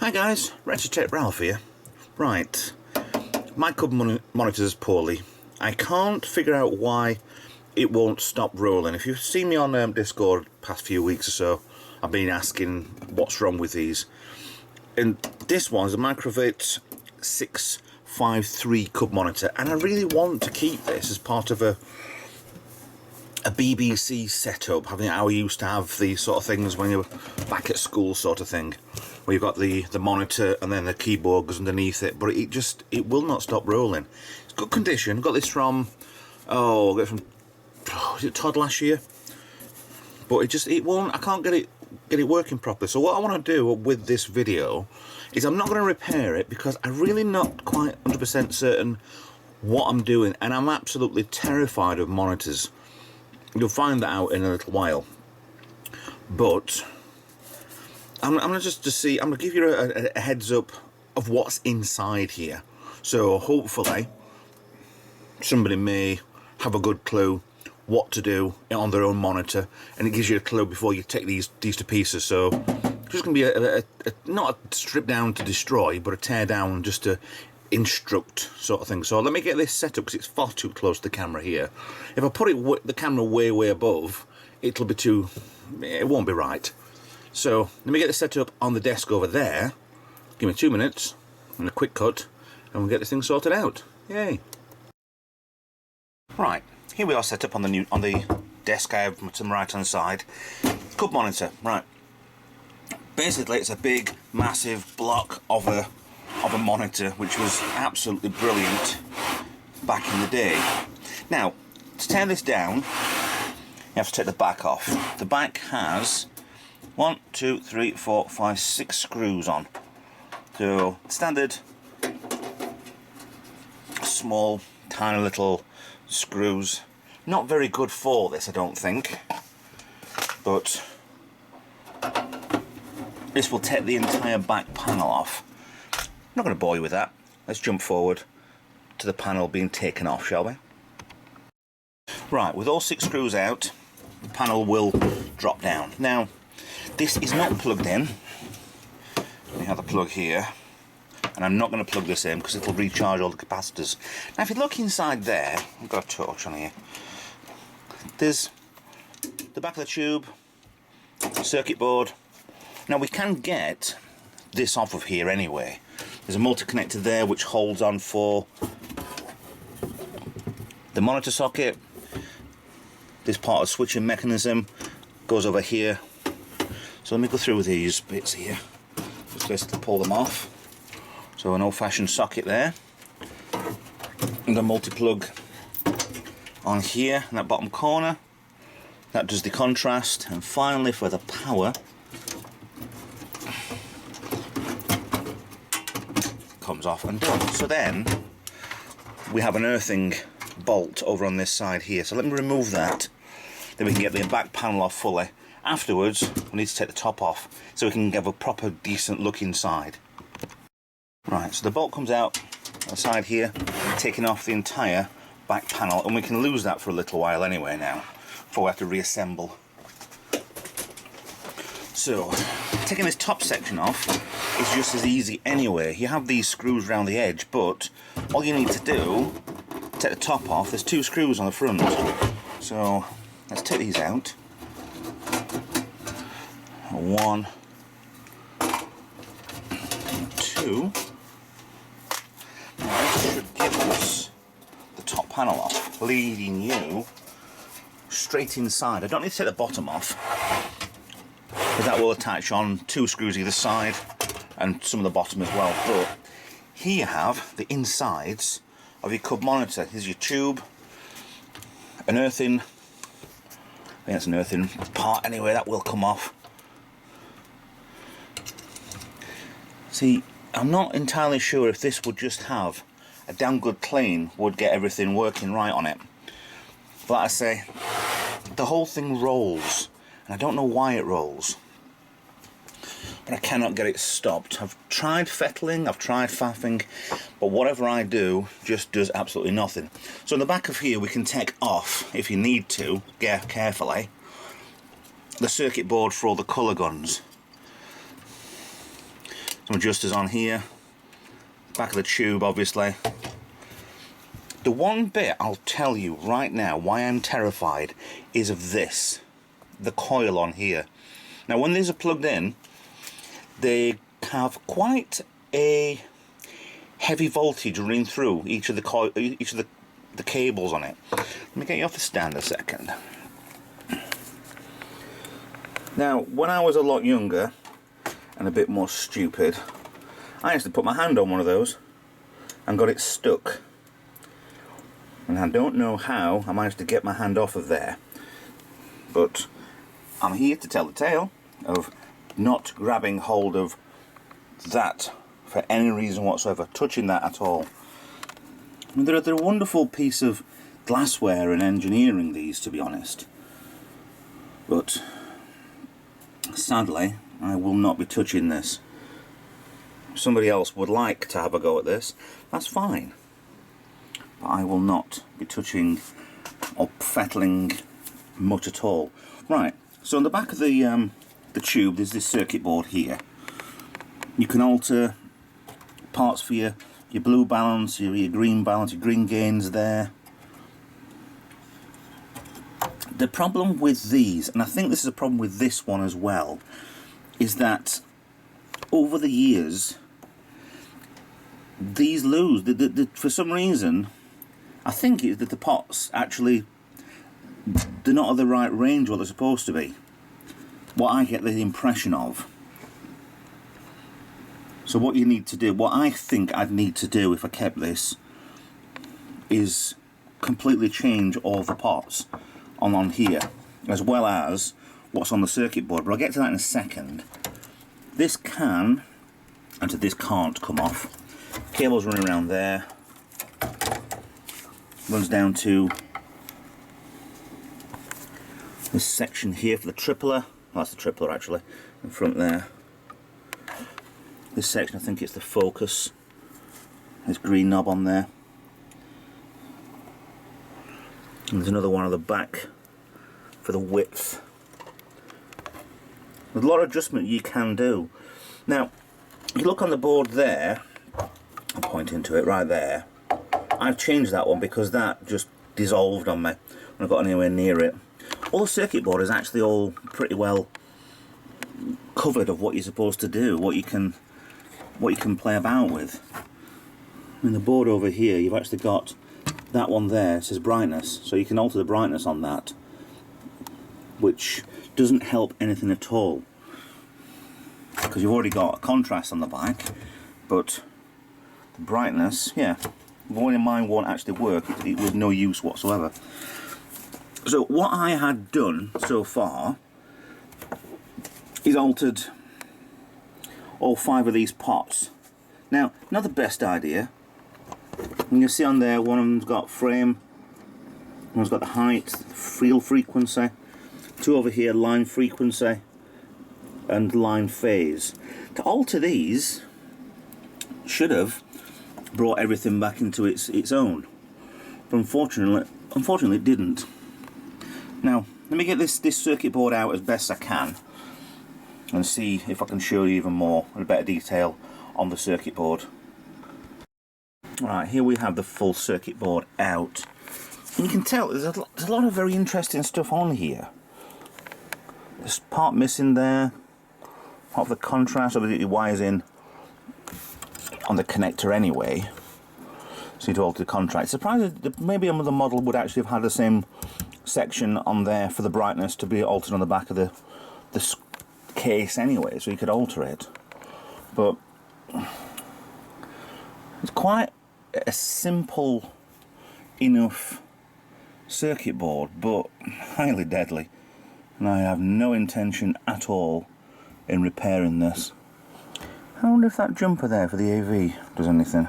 Hi guys, Microvitec Ralph here. Right, my Cub monitor's poorly. I can't figure out why it won't stop rolling. If you've seen me on Discord past few weeks or so, I've been asking what's wrong with these. And this one's a Microvitec 653 Cub monitor, and I really want to keep this as part of a BBC setup, having how we used to have these sort of things when you were back at school, sort of thing, where you've got the monitor and then the keyboard goes underneath it, but it will not stop rolling. It's good condition. Got this from is it Todd last year? But it won't. I can't get it working properly. So what I want to do with this video is I'm not going to repair it because I'm really not quite 100% certain what I'm doing, and I'm absolutely terrified of monitors. You'll find that out in a little while. But I'm gonna I'm gonna give you a heads up of what's inside here. So hopefully somebody may have a good clue what to do on their own monitor, and it gives you a clue before you take these to pieces. So it's just gonna be not a strip down to destroy, but a tear down just to instruct sort of thing. So let me get this set up because it's far too close to the camera here. If I put the camera way above, it won't be right. So let me get this set up on the desk over there. Give me 2 minutes and a quick cut, and we'll get this thing sorted out. Yay! Right, here we are set up on the desk I have to my right hand side. Cub monitor. Right. Basically, it's a big, massive block of a monitor, which was absolutely brilliant back in the day. Now, to tear this down, you have to take the back off. The back has 1, 2, 3, 4, 5, 6 screws on. So standard, small, tiny little screws. Not very good for this, I don't think. But this will take the entire back panel off. I'm not going to bore you with that. Let's jump forward to the panel being taken off, shall we? Right, with all 6 screws out, the panel will drop down. Now, this is not plugged in. We have the plug here, and I'm not going to plug this in because it will recharge all the capacitors. Now, if you look inside there, I've got a torch on here. There's the back of the tube, circuit board. Now, we can get this off of here anyway. There's a multi-connector there which holds on for the monitor socket. This part of the switching mechanism goes over here. So let me go through with these bits here. Just basically pull them off. So an old-fashioned socket there, and a multi-plug on here in that bottom corner. That does the contrast, and finally for the power, comes off and done. So then we have an earthing bolt over on this side here. So let me remove that. Then we can get the back panel off fully. Afterwards, we need to take the top off so we can have a proper decent look inside. Right, so the bolt comes out on the side here, taking off the entire back panel, and we can lose that for a little while anyway now, before we have to reassemble. So, taking this top section off is just as easy anyway. You have these screws around the edge, but all you need to do, take the top off, there's 2 screws on the front. So, let's take these out. 1, 2. Now this should give us the top panel off, leading you straight inside. I don't need to take the bottom off, because that will attach on 2 screws either side and some of the bottom as well. But here you have the insides of your Cub monitor. Here's your tube, an earthing, I think that's an earthing part anyway, that will come off. See, I'm not entirely sure if this would just have a damn good clean would get everything working right on it. But like I say, the whole thing rolls, and I don't know why it rolls. but I cannot get it stopped. I've tried fettling, I've tried faffing, but whatever I do just does absolutely nothing. So in the back of here we can take off, if you need to, carefully, the circuit board for all the colour guns. Some adjusters on here, back of the tube obviously. The one bit I'll tell you right now why I'm terrified is of this, the coil on here. Now when these are plugged in, they have quite a heavy voltage running through each of the cables on it. Let me get you off the stand a second. Now when I was a lot younger and a bit more stupid, I used to put my hand on one of those and got it stuck. And I don't know how I managed to get my hand off of there, but I'm here to tell the tale of not grabbing hold of that for any reason whatsoever, touching that at all. I mean, they're a wonderful piece of glassware and engineering, these, to be honest, but sadly I will not be touching this. If somebody else would like to have a go at this, that's fine. But I will not be touching or fettling much at all. Right, so on the back of the tube there's this circuit board here. You can alter parts for your blue balance, your green balance, your green gains there. The problem with these, and I think this is a problem with this one as well, is that over the years these lose. For some reason, I think it's that the pots actually, they're not at the right range what they're supposed to be. What I get the impression of. So what you need to do, what I think I'd need to do if I kept this, is completely change all the pots on here, as well as what's on the circuit board, but I'll get to that in a second. This can, and this can't come off. Cable's running around there. Runs down to this section here for the tripler. Oh, that's the tripler actually, in front there. This section, I think it's the focus. This green knob on there. And there's another one on the back for the width. There's a lot of adjustment you can do. Now, if you look on the board there, I'll point into it right there. I've changed that one because that just dissolved on me when I got anywhere near it. All the circuit board is actually all pretty well covered of what you're supposed to do, what you can play about with. In the board over here, you've actually got that one there, it says brightness, so you can alter the brightness on that, which doesn't help anything at all, because you've already got a contrast on the back, but the brightness, yeah, the one in mine won't actually work, it was no use whatsoever. So what I had done so far is altered all 5 of these pots. Now, not the best idea. You can see on there, one of them's got frame, one's got the height, field frequency, 2 over here, line frequency, and line phase. To alter these, should have brought everything back into its own. But unfortunately it didn't. Now, let me get this circuit board out as best I can and see if I can show you even more, in better detail, on the circuit board. Right, here we have the full circuit board out. And you can tell there's a lot of very interesting stuff on here. There's part missing there, part of the contrast, obviously it wires in on the connector anyway, so you'd alter the contrast. Surprised that maybe another model would actually have had the same section on there for the brightness to be altered on the back of the case anyway, so you could alter it. But it's quite a simple enough circuit board, but highly deadly, and I have no intention at all in repairing this. I wonder if that jumper there for the AV does anything.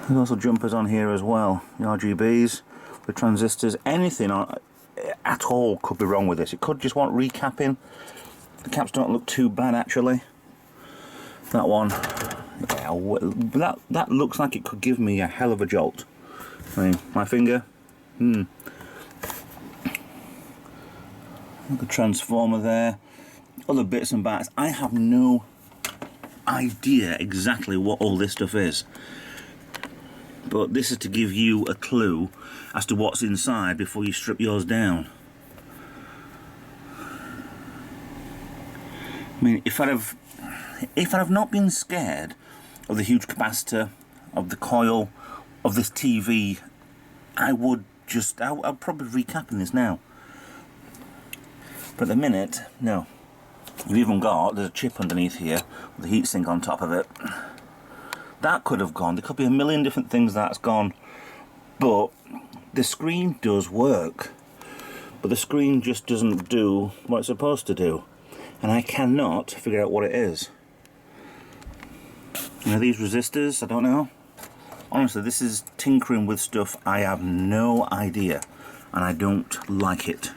There's also jumpers on here as well, the RGBs, the transistors, anything at all could be wrong with this. It could just want recapping. The caps don't look too bad actually. That one, yeah, that looks like it could give me a hell of a jolt. I mean, my finger, Look at the transformer there. Other bits and bats. I have no idea exactly what all this stuff is. But this is to give you a clue as to what's inside before you strip yours down. I mean, if I'd have not been scared of the huge capacitor, of the coil, of this TV, I'd probably recapping this now. But at the minute, no. We've even got, there's a chip underneath here with a heatsink on top of it. That could have gone. There could be a million different things that's gone. But the screen does work. But the screen just doesn't do what it's supposed to do. And I cannot figure out what it is. You know, these resistors, I don't know. Honestly, this is tinkering with stuff I have no idea. And I don't like it.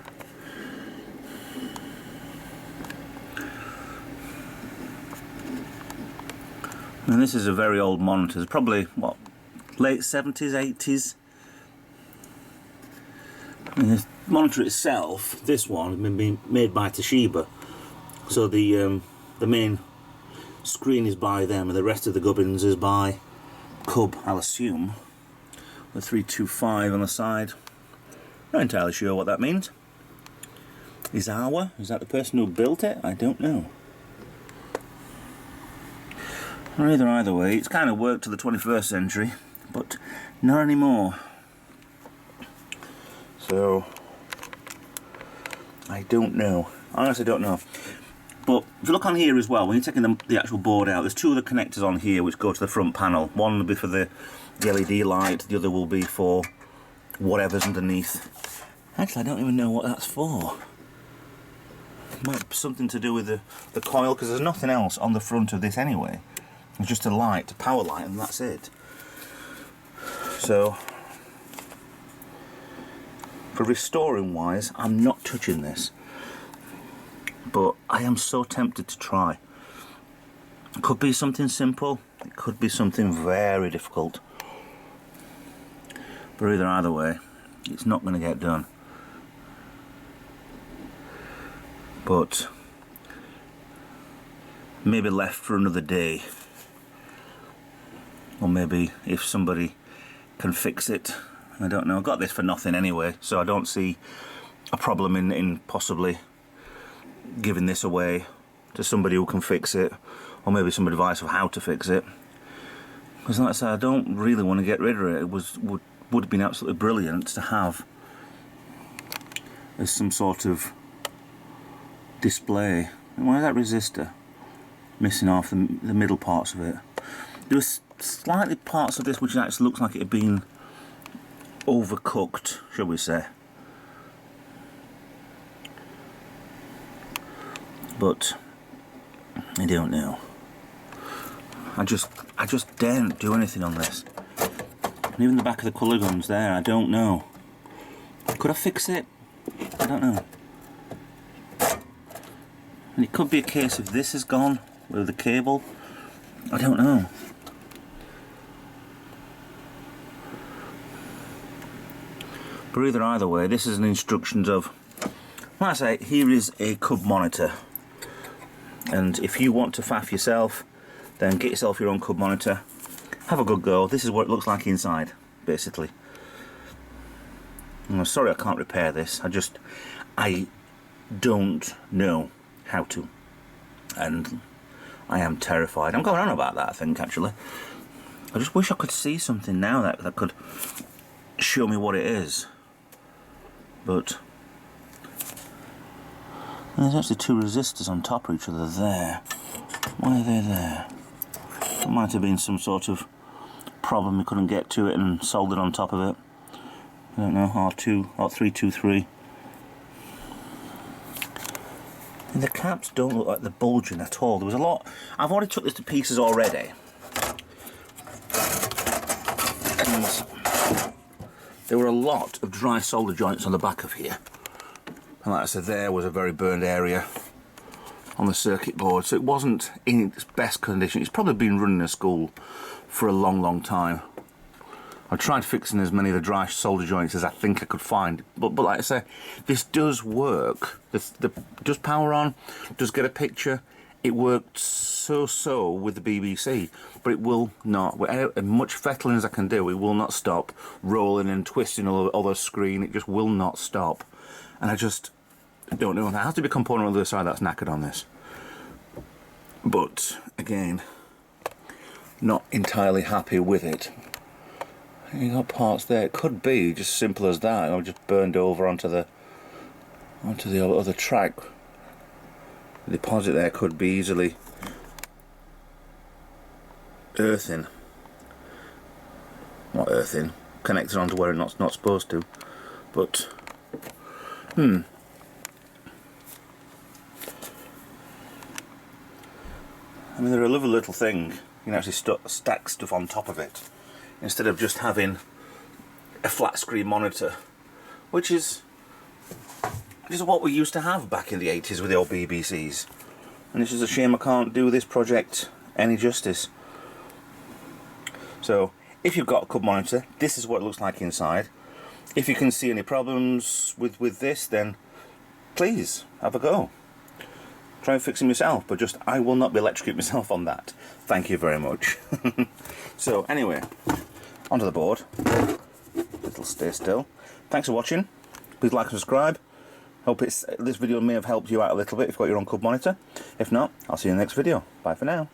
And this is a very old monitor. It's probably, what, late 70s, 80s? And the monitor itself, this one, has been made by Toshiba. So the main screen is by them, and the rest of the gubbins is by Cub, I'll assume. The 325 on the side. Not entirely sure what that means. Is that the person who built it? I don't know. Or either way, it's kind of worked to the 21st century, but not anymore. So, I don't know. I honestly don't know. But if you look on here as well, when you're taking the actual board out, there's two other connectors on here which go to the front panel. One will be for the LED light, the other will be for whatever's underneath. Actually, I don't even know what that's for. It might be something to do with the coil, because there's nothing else on the front of this anyway. It's just a light, a power light, and that's it. So, for restoring wise, I'm not touching this. But I am so tempted to try. It could be something simple, it could be something very difficult. But either way, it's not going to get done. But maybe left for another day. Or maybe if somebody can fix it. I don't know. I got this for nothing anyway, so I don't see a problem in possibly giving this away to somebody who can fix it, or maybe some advice of how to fix it. Because like I said, I don't really want to get rid of it. It would have been absolutely brilliant to have as some sort of display. And why is that resistor missing off the middle parts of it? There was slightly parts of this which actually looks like it had been overcooked, shall we say. But I don't know. I just daren't do anything on this. And even the back of the colour guns there, I don't know. Could I fix it? I don't know. And it could be a case of this is gone with the cable. I don't know. But either way, this is an instructions of, like I say, here is a Cub monitor. And if you want to faff yourself, then get yourself your own Cub monitor. Have a good go. This is what it looks like inside, basically. I'm sorry I can't repair this. I don't know how to. And I am terrified. I'm going on about that, I think, actually. I just wish I could see something now that could show me what it is. But there's actually two resistors on top of each other there. Why are they there? It might have been some sort of problem, we couldn't get to it and soldered on top of it. I don't know, R2, R323. And the caps don't look like they're bulging at all. There was a lot. I've already took this to pieces already. And there were a lot of dry solder joints on the back of here. And like I said, there was a very burned area on the circuit board, so it wasn't in its best condition. It's probably been running a school for a long time. I tried fixing as many of the dry solder joints as I think I could find, but like I say, this does work. Does power on, does get a picture. It worked so with the BBC, but it will not, as much fettling as I can do, it will not stop rolling and twisting all over the screen. It just will not stop. And I just don't know. There has to be a component on the other side that's knackered on this. But, again, not entirely happy with it. You got parts there. It could be just simple as that. I've just burned over onto the other track. The deposit there could be easily earthing. Not earthing. Connected onto where it's not supposed to. But I mean, they're a lovely little thing. You can actually stack stuff on top of it instead of just having a flat screen monitor, which is what we used to have back in the 80s with the old BBCs. And it's just a shame I can't do this project any justice. So, if you've got a Cub monitor, this is what it looks like inside. If you can see any problems with this, then please have a go. Try and fix them yourself, but just I will not be electrocuting myself on that. Thank you very much. So anyway, onto the board. It'll stay still. Thanks for watching. Please like and subscribe. Hope this video may have helped you out a little bit if you've got your own Cub monitor. If not, I'll see you in the next video. Bye for now.